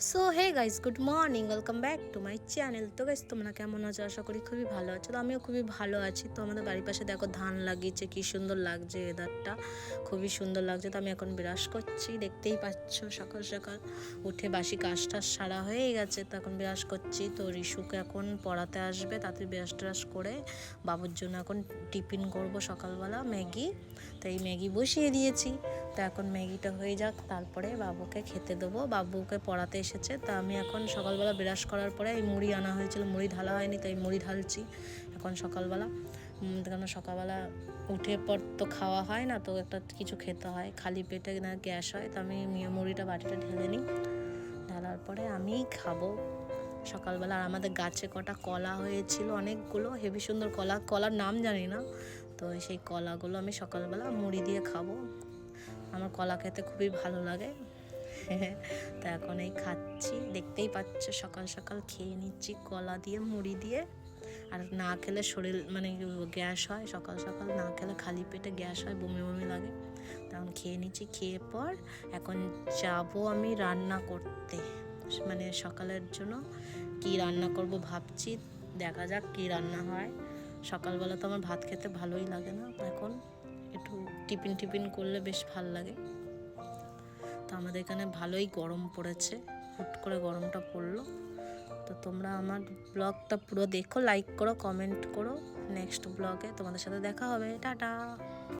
So hey guys, good morning, welcome back to my channel. তো guys, তোমরা কেমন আছো? আশা করি খুবই ভালো আছো। তো আমিও খুবই ভালো আছি। তো আমাদের বাড়ির পাশে দেখো ধান লাগিয়েছে, কি সুন্দর লাগছে ওয়েদারটা, খুবই সুন্দর লাগছে। তো আমি এখন ব্রাশ করছি, দেখতেই পাচ্ছ। সকাল সকাল উঠে বাসি কাজ টাজ সারা হয়ে গেছে, তো এখন ব্রাশ করছি। তো রিশুকে এখন পড়াতে আসবে, তাড়াতাড়ি ব্রাশ ট্রাশ করে বাবুর জন্য এখন টিফিন করব সকালবেলা, ম্যাগি। তো এই ম্যাগি বসিয়ে দিয়েছি। তো এখন ম্যাগিটা হয়ে যাক, তারপরে বাবুকে খেতে দেবো। বাবুকে পড়াতে এসেছে। তা আমি এখন সকালবেলা ব্রাশ করার পরে এই মুড়ি আনা হয়েছিল, মুড়ি ঢালা হয়নি, তাই মুড়ি ঢালছি এখন সকালবেলা। কারণ সকালবেলা উঠে পর তো খাওয়া হয় না, তো একটা কিছু খেতে হয়, খালি পেটে না গ্যাস হয়। তো আমি মুড়িটা বাটিটা ঢেলে নিই, ঢালার পরে আমি খাবো সকালবেলা। আর আমাদের গাছে কটা কলা হয়েছিল, অনেকগুলো হেভি সুন্দর কলা, কলার নাম জানি না। তো সেই কলাগুলো আমি সকালবেলা মুড়ি দিয়ে খাবো। আমার কলা খেতে খুবই ভালো লাগে। তো এখন এই খাচ্ছি, দেখতেই পাচ্ছ, সকাল সকাল খেয়ে নিচ্ছি কলা দিয়ে মুড়ি দিয়ে। আর না খেলে শরীর মানে গ্যাস হয়, সকাল সকাল না খেলে খালি পেটে গ্যাস হয়, বমি বমি লাগে। তখন খেয়ে নিচ্ছি, খেয়ে পর এখন যাবো আমি রান্না করতে, মানে সকালের জন্য কি রান্না করব ভাবছি। দেখা যাক কি রান্না হয়। সকালবেলা তো আমার ভাত খেতে ভালোই লাগে না, এখন একটু টিফিন করলে বেশ ভালো লাগে। তো আমাদের এখানে ভালোই গরম পড়েছে, হুট করে গরমটা পড়লো। তো তোমরা আমার ব্লগটা পুরো দেখো, লাইক করো, কমেন্ট করো। নেক্সট ব্লগে তোমাদের সাথে দেখা হবে। টাটা।